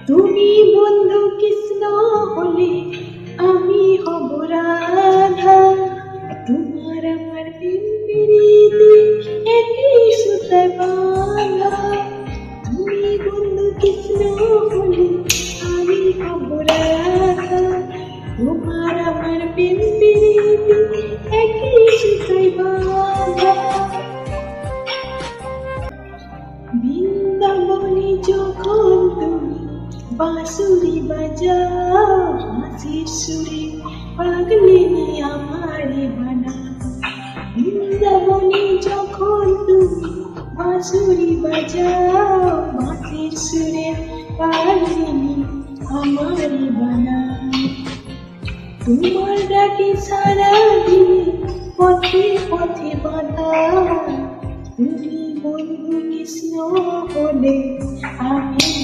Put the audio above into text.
তুমি বন্ধু কৃষ্ণ হলে আমি হব রাধা। তোমার আমার প্রেম প্রীতি একই সুতায় বাঁধা। তুমি বন্ধু কৃষ্ণ হলে আমি হব রাধা। তোমার আমার প্রেম প্রীতি একই সুতায় বাঁধা। বৃন্দাবনে যখন তুমি বাঁশুরি বাজাও, হাসির সুরে পাগলিনী আমারে বানাও। বৃন্দাবনে যখন তুমি বাঁশুরি বাজাও, হাসির সুরে পাগলিনী আমারে বানাও। তোমার ডাকে সারা দিনে পথে পথে বাধা। তুমি বন্ধু কৃষ্ণ হলে আমি